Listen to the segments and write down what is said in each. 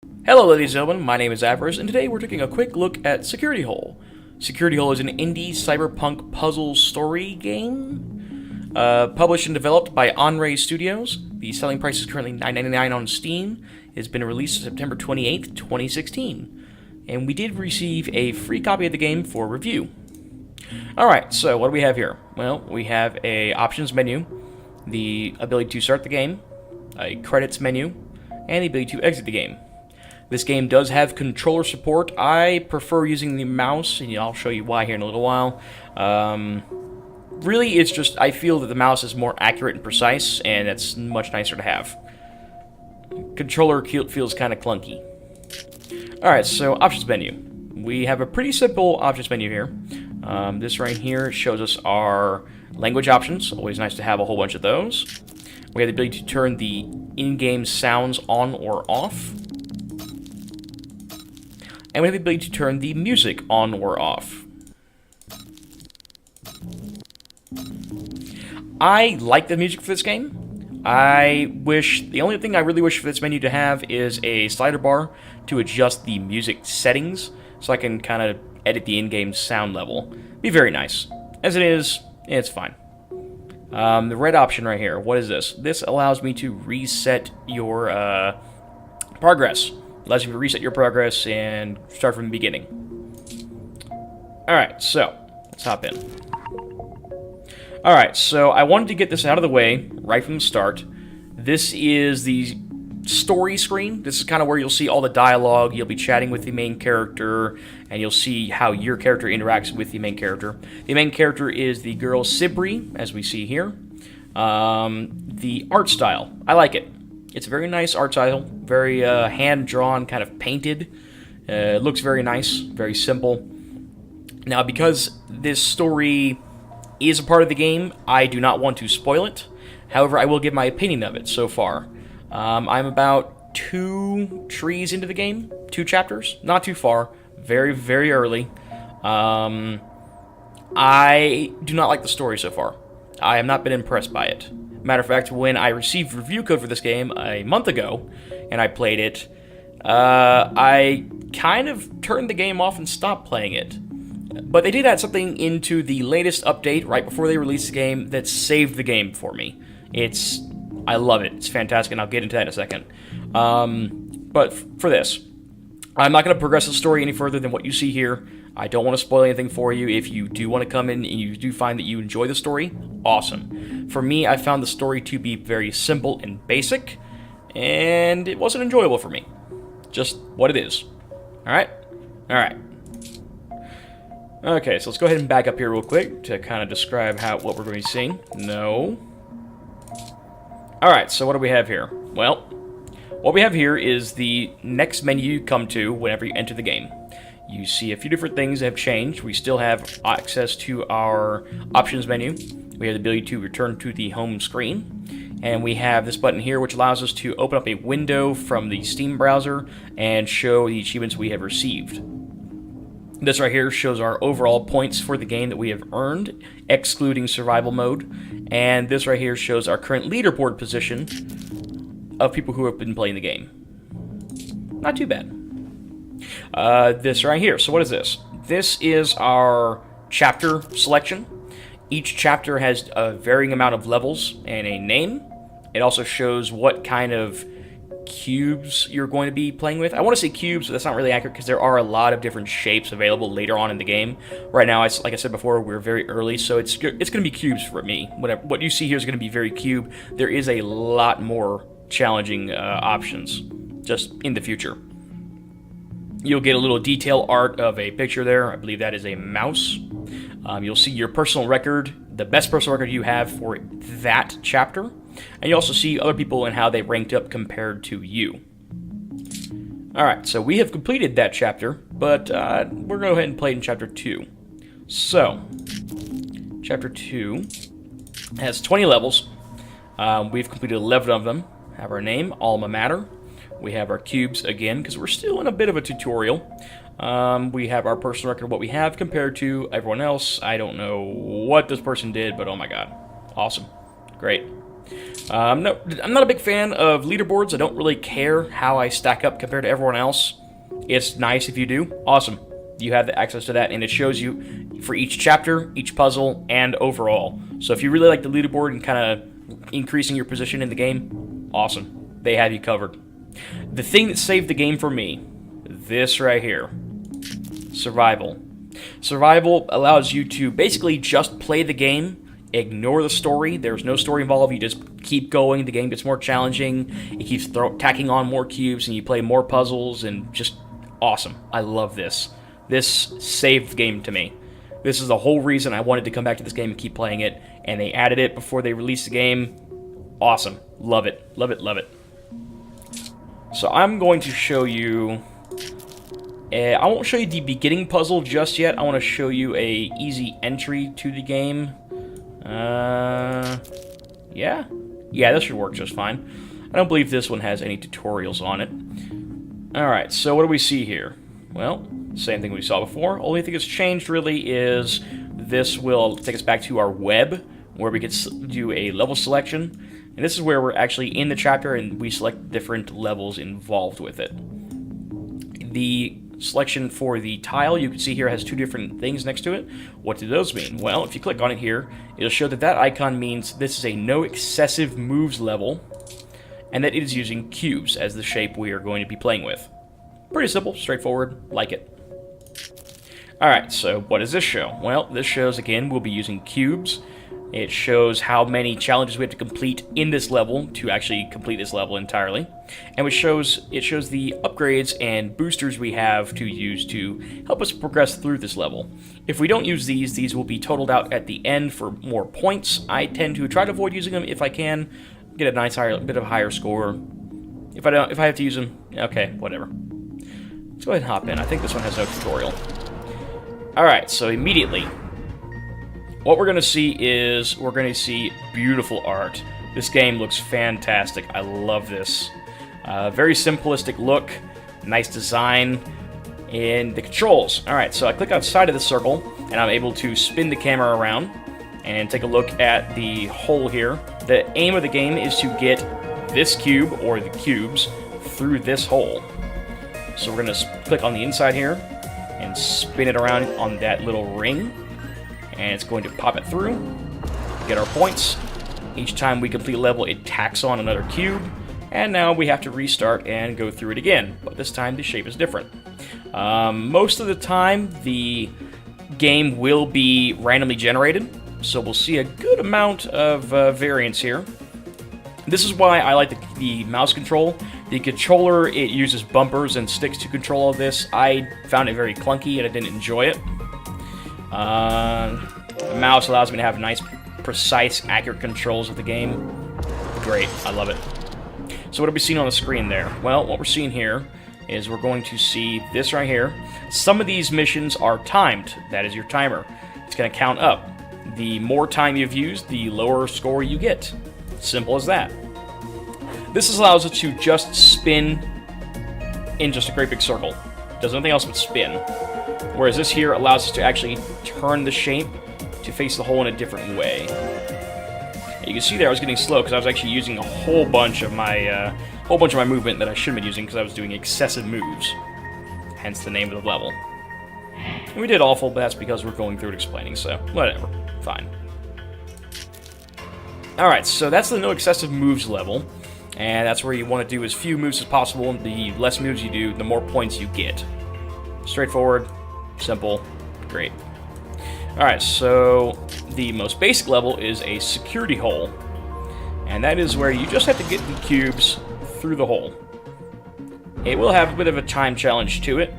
Hello, ladies and gentlemen. My name is Avarice, and today we're taking a quick look at Security Hole. Security Hole is an indie cyberpunk puzzle story game, published and developed by Onray Studios. The selling price is currently $9.99 on Steam. It has been released September 28th, 2016, and we did receive a free copy of the game for review. Alright, so what do we have here? Well, we have a options menu, the ability to start the game, a credits menu, and the ability to exit the game. This game does have controller support. I prefer using the mouse, and I'll show you why here in a little while. Really, it's just I feel that the mouse is more accurate and precise, and it's much nicer to have. Controller feels kind of clunky. Alright, so options menu. We have a pretty simple options menu here. This right here shows us our language options. Always nice to have a whole bunch of those. We have the ability to turn the in-game sounds on or off. And we have the ability to turn the music on or off. I like the music for this game. The only thing I really wish for this menu to have is a slider bar to adjust the music settings so I can kind of edit the in-game sound level. Be very nice. As it is, it's fine. The red option right here, what is this? This allows me to reset your progress. Allows you to reset your progress and start from the beginning. Alright, so let's hop in. Alright, so I wanted to get this out of the way right from the start. This is the story screen. This is kind of where you'll see all the dialogue. You'll be chatting with the main character, and you'll see how your character interacts with the main character. The main character is the girl Sibri, as we see here. The art style, I like it. It's a very nice art style, very hand-drawn, kind of painted. It looks very nice, very simple. Now, because this story is a part of the game, I do not want to spoil it. However, I will give my opinion of it so far. I'm about 2 trees into the game, 2 chapters, not too far, very, very early. I do not like the story so far. I have not been impressed by it. Matter of fact, when I received review code for this game a month ago, and I played it, I kind of turned the game off and stopped playing it. But they did add something into the latest update right before they released the game that saved the game for me. I love it. It's fantastic, and I'll get into that in a second. But for this, I'm not going to progress the story any further than what you see here. I don't want to spoil anything for you. If you do want to come in and you do find that you enjoy the story, awesome. For me, I found the story to be very simple and basic, and it wasn't enjoyable for me. Just what it is. Alright? Alright. Okay, so let's go ahead and back up here real quick to kind of describe what we're going to be seeing. No. Alright, so what do we have here? Well, what we have here is the next menu you come to whenever you enter the game. You see a few different things that have changed. We still have access to our options menu. We have the ability to return to the home screen. And we have this button here which allows us to open up a window from the Steam browser and show the achievements we have received. This right here shows our overall points for the game that we have earned, excluding survival mode. And this right here shows our current leaderboard position of people who have been playing the game. Not too bad. This right here. So what is this? This is our chapter selection. Each chapter has a varying amount of levels and a name. It also shows what kind of cubes you're going to be playing with. I want to say cubes, but that's not really accurate because there are a lot of different shapes available later on in the game. Right now, like I said before, we're very early, so it's going to be cubes for me. What you see here is going to be very cube. There is a lot more challenging options just in the future. You'll get a little detail art of a picture there. I believe that is a mouse. You'll see your personal record, the best personal record you have for that chapter. And you also see other people and how they ranked up compared to you. Alright, so we have completed that chapter, but we're going to go ahead and play in Chapter 2. So, Chapter 2 has 20 levels. We've completed 11 of them. Have our name, Alma Mater. We have our cubes again, because we're still in a bit of a tutorial. We have our personal record, what we have compared to everyone else. I don't know what this person did, but oh my god. Awesome. Great. No, I'm not a big fan of leaderboards. I don't really care how I stack up compared to everyone else. It's nice if you do. Awesome. You have the access to that, and it shows you for each chapter, each puzzle, and overall. So if you really like the leaderboard and kind of increasing your position in the game, awesome. They have you covered. The thing that saved the game for me, this right here. Survival. Survival allows you to basically just play the game, ignore the story. There's no story involved. You just keep going. The game gets more challenging. It keeps tacking on more cubes, and you play more puzzles, and just awesome. I love this. This saved the game to me. This is the whole reason I wanted to come back to this game and keep playing it, and they added it before they released the game. Awesome. Love it. Love it. Love it. So I'm going to show you... I won't show you the beginning puzzle just yet. I want to show you a easy entry to the game. Yeah? Yeah, this should work just fine. I don't believe this one has any tutorials on it. Alright, so what do we see here? Well, same thing we saw before. Only thing that's changed really is this will take us back to our web, where we could do a level selection. And this is where we're actually in the chapter and we select different levels involved with it. The selection for the tile you can see here has two different things next to it. What do those mean? Well, if you click on it here, it'll show that that icon means this is a no excessive moves level, and that it is using cubes as the shape we are going to be playing with. Pretty simple, straightforward, like it. Alright, so what does this show? Well, this shows, again, we'll be using cubes. It shows how many challenges we have to complete in this level to actually complete this level entirely. And it shows the upgrades and boosters we have to use to help us progress through this level. If we don't use these will be totaled out at the end for more points. I tend to try to avoid using them if I can, get a nice bit of a higher score. If I have to use them, okay, whatever. Let's go ahead and hop in. I think this one has no tutorial. Alright, so immediately, what we're going to see is, we're going to see beautiful art. This game looks fantastic. I love this. Very simplistic look, nice design, and the controls. Alright, so I click outside of the circle, and I'm able to spin the camera around and take a look at the hole here. The aim of the game is to get this cube, or the cubes, through this hole. So we're going to click on the inside here, and spin it around on that little ring. And it's going to pop it through, get our points. Each time we complete a level, it tacks on another cube, and now we have to restart and go through it again, but this time the shape is different. Most of the time, the game will be randomly generated, so we'll see a good amount of variance here. This is why I like the mouse control. The controller, it uses bumpers and sticks to control all this. I found it very clunky and I didn't enjoy it. The mouse allows me to have nice, precise, accurate controls of the game. Great, I love it. So what are we seeing on the screen there? Well, what we're seeing here is we're going to see this right here. Some of these missions are timed. That is your timer. It's going to count up. The more time you've used, the lower score you get. Simple as that. This allows us to just spin in just a great big circle. Does nothing else but spin. Whereas this here allows us to actually turn the shape to face the hole in a different way. You can see there I was getting slow because I was actually using a whole bunch of my movement that I shouldn't have been using because I was doing excessive moves. Hence the name of the level. And we did awful, but that's because we're going through it explaining, so whatever. Fine. Alright, so that's the no excessive moves level. And that's where you want to do as few moves as possible. The less moves you do, the more points you get. Straightforward, simple, great. Alright, so the most basic level is a security hole. And that is where you just have to get the cubes through the hole. It will have a bit of a time challenge to it.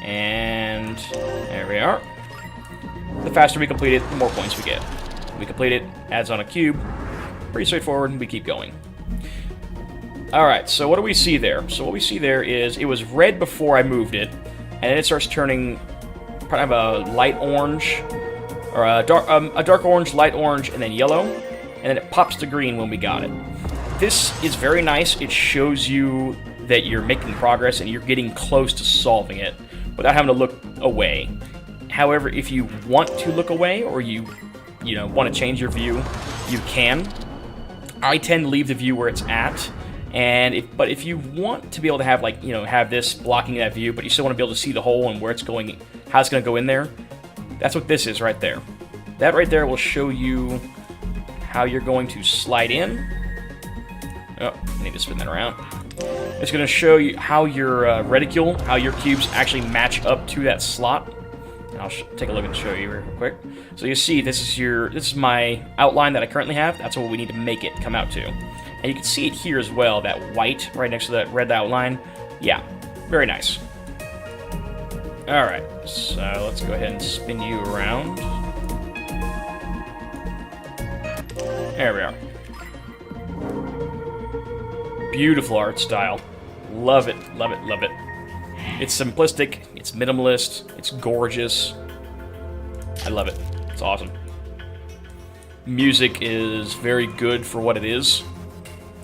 And there we are. The faster we complete it, the more points we get. We complete it, adds on a cube. Pretty straightforward, and we keep going. Alright, so what do we see there? So what we see there is, it was red before I moved it, and then it starts turning kind of a light orange, or a dark orange, light orange, and then yellow, and then it pops to green when we got it. This is very nice. It shows you that you're making progress and you're getting close to solving it without having to look away. However, if you want to look away, or you want to change your view, you can. I tend to leave the view where it's at. But if you want to be able to have, like, have this blocking that view, but you still want to be able to see the hole and where it's going, how it's going to go in there, that's what this is right there. That right there will show you how you're going to slide in. Oh, I need to spin that around. It's going to show you how your reticule, how your cubes actually match up to that slot. And I'll take a look and show you real quick. So you see, this is my outline that I currently have. That's what we need to make it come out to. And you can see it here as well, that white right next to that red outline. Yeah, very nice. Alright, so let's go ahead and spin you around. There we are. Beautiful art style. Love it, love it, love it. It's simplistic, it's minimalist, it's gorgeous. I love it. It's awesome. Music is very good for what it is.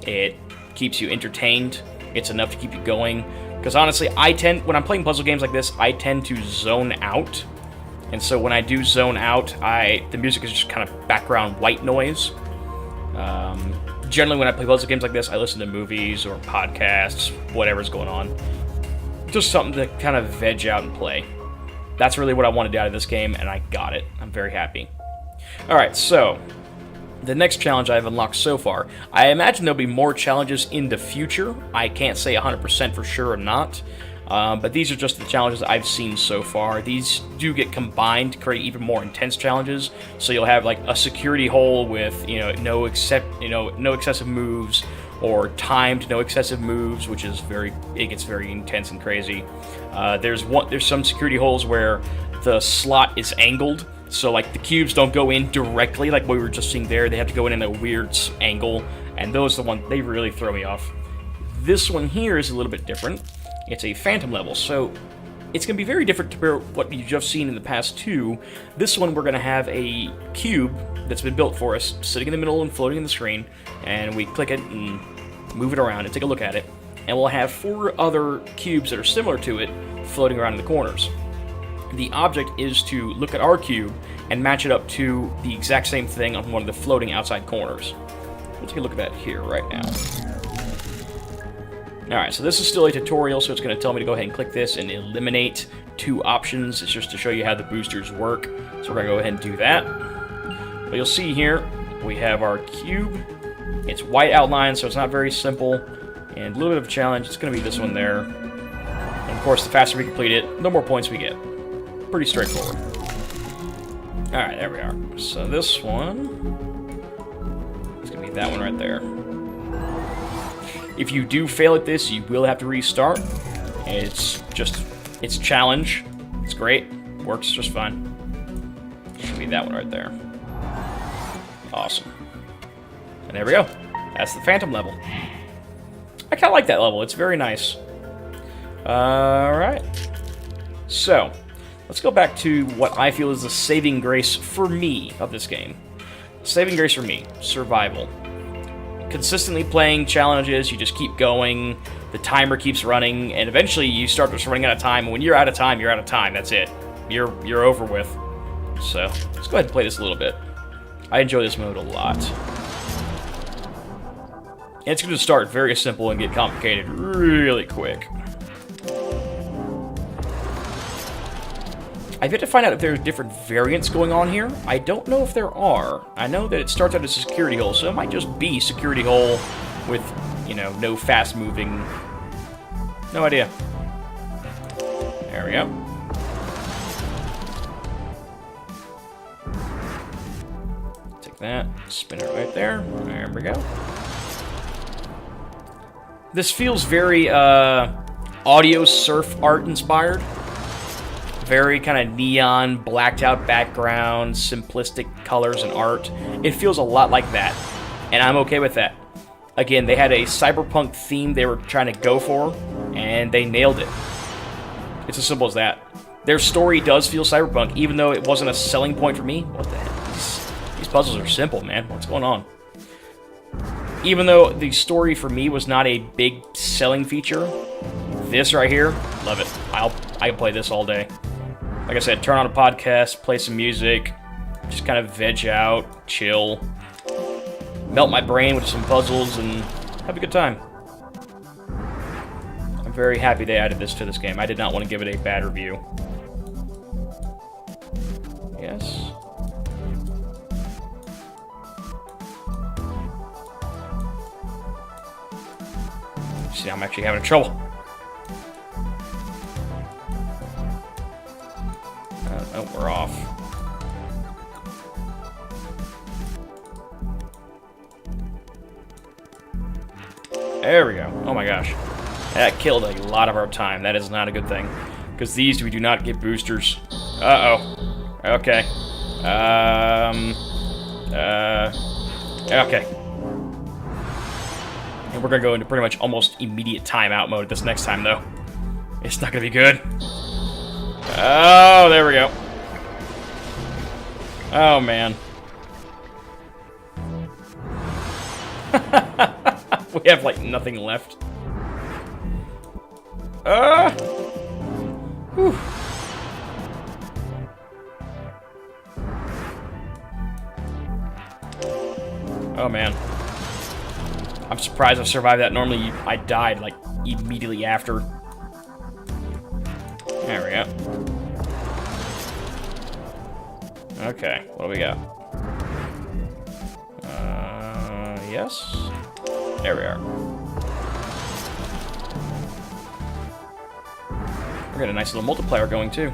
It keeps you entertained. It's enough to keep you going. Because honestly, when I'm playing puzzle games like this, I tend to zone out. And so when I do zone out, the music is just kind of background white noise. Generally, when I play puzzle games like this, I listen to movies or podcasts, whatever's going on. Just something to kind of veg out and play. That's really what I wanted out of this game, and I got it. I'm very happy. Alright, so the next challenge I've unlocked so far. I imagine there'll be more challenges in the future. I can't say 100% for sure or not. But these are just the challenges I've seen so far. These do get combined to create even more intense challenges. So you'll have like a security hole with no excessive moves, or timed no excessive moves, which is it gets very intense and crazy. There's some security holes where the slot is angled, so like the cubes don't go in directly like what we were just seeing there. They have to go in a weird angle, and those are the ones they really throw me off. This one here is a little bit different. It's a phantom level, so it's going to be very different to what you've just seen in the past two. This one, we're going to have a cube that's been built for us, sitting in the middle and floating in the screen, and we click it and move it around and take a look at it, and we'll have 4 other cubes that are similar to it floating around in the corners. The object is to look at our cube and match it up to the exact same thing on one of the floating outside corners. We'll take a look at that here right now. Alright, so this is still a tutorial, so it's going to tell me to go ahead and click this and eliminate 2 options. It's just to show you how the boosters work. So we're going to go ahead and do that. But you'll see here, we have our cube. It's white outline, so it's not very simple. And a little bit of a challenge, it's going to be this one there. And of course, the faster we complete it, the more points we get. Pretty straightforward. Alright, there we are. So this one is going to be that one right there. If you do fail at this, you will have to restart. It's challenge. It's great. Works just fine. Should be that one right there. Awesome. And there we go. That's the phantom level. I kind of like that level. It's very nice. Alright. So, let's go back to what I feel is the saving grace for me of this game. Saving grace for me. Survival. Consistently playing challenges, you just keep going, the timer keeps running, and eventually you start just running out of time, and when you're out of time, you're out of time, that's it. You're over with. So, let's go ahead and play this a little bit. I enjoy this mode a lot. And it's going to start very simple and get complicated really quick. I've yet to find out if there's different variants going on here. I don't know if there are. I know that it starts out as a security hole, so it might just be security hole with, no fast moving. No idea. There we go. Take that, spin it right there. There we go. This feels very audio surf art inspired. Very kind of neon, blacked out background, simplistic colors and art. It feels a lot like that, and I'm okay with that. Again, they had a cyberpunk theme they were trying to go for, and they nailed it. It's as simple as that. Their story does feel cyberpunk, even though it wasn't a selling point for me. What the heck? These puzzles are simple, man. What's going on? Even though the story for me was not a big selling feature, this right here, love it. I can play this all day. Like I said, turn on a podcast, play some music, just kind of veg out, chill. melt my brain with some puzzles and have a good time. I'm very happy they added this to this game. I did not want to give it a bad review. Yes. See, I'm actually having trouble. Oh, we're off. There we go. Oh my gosh. That killed a lot of our time. That is not a good thing. Because these, we do not get boosters. Uh-oh. Okay. Okay. And we're going to go into pretty much almost immediate timeout mode this next time, though. It's not going to be good. Oh, there we go. Oh, man. We have, like, nothing left. Whew. Oh, man. I'm surprised I survived that. Normally, I died, like, immediately after. There we go. Okay, what do we got? Yes? There we are. We got a nice little multiplier going, too.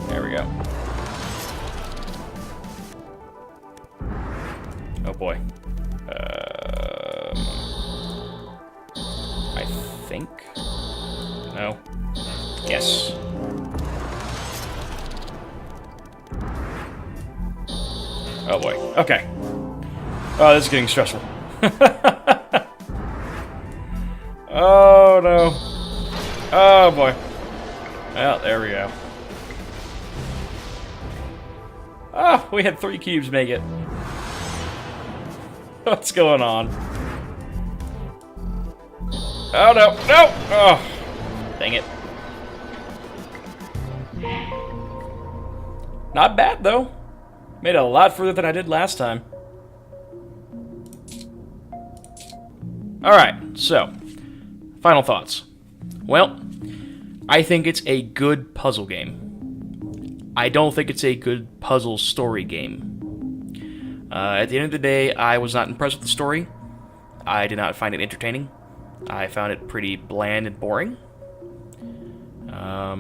There we go. Oh boy. I think. No. Yes. Oh boy. Okay. Oh, this is getting stressful. Oh no. Oh boy. Well, there we go. Oh, we had 3 cubes make it. What's going on? Oh no, no! Oh, dang it. Not bad though. Made it a lot further than I did last time. Alright, so, final thoughts. Well, I think it's a good puzzle game. I don't think it's a good puzzle story game. At the end of the day, I was not impressed with the story. I did not find it entertaining. I found it pretty bland and boring. I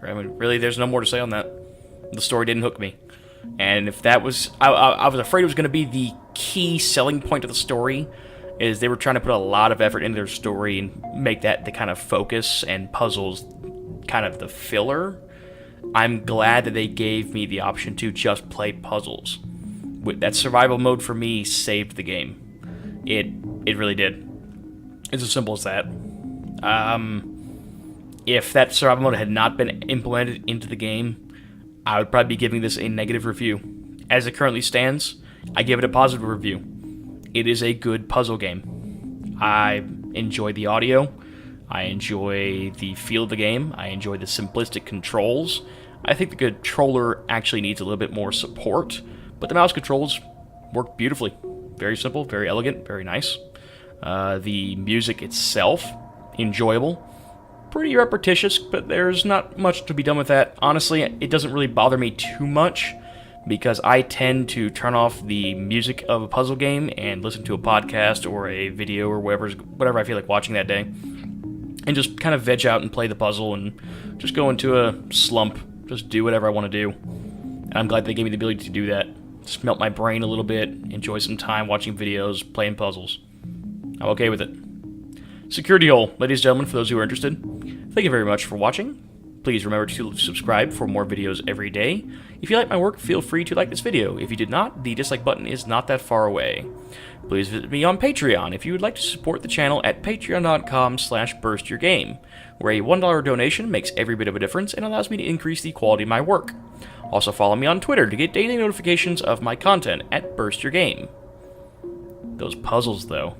mean, really, there's no more to say on that. The story didn't hook me. And if that was... I was afraid it was going to be the key selling point of the story, is they were trying to put a lot of effort into their story and make that the kind of focus and puzzles kind of the filler. I'm glad that they gave me the option to just play puzzles. That survival mode for me saved the game. It really did. It's as simple as that. If that survival mode had not been implemented into the game, I would probably be giving this a negative review. As it currently stands, I give it a positive review. It is a good puzzle game. I enjoy the audio. I enjoy the feel of the game. I enjoy the simplistic controls. I think the controller actually needs a little bit more support, but the mouse controls work beautifully. Very simple, very elegant, very nice. The music itself, enjoyable. Pretty repetitious, but there's not much to be done with that. Honestly, it doesn't really bother me too much, because I tend to turn off the music of a puzzle game and listen to a podcast or a video or whatever I feel like watching that day, and just kind of veg out and play the puzzle and just go into a slump, just do whatever I want to do. And I'm glad they gave me the ability to do that. Just melt my brain a little bit, enjoy some time watching videos, playing puzzles. I'm okay with it. Security Hole, ladies and gentlemen, for those who are interested, thank you very much for watching. Please remember to subscribe for more videos every day. If you like my work, feel free to like this video. If you did not, the dislike button is not that far away. Please visit me on Patreon if you would like to support the channel at patreon.com/burstyourgame, where a $1 donation makes every bit of a difference and allows me to increase the quality of my work. Also follow me on Twitter to get daily notifications of my content at burstyourgame. Those puzzles, though.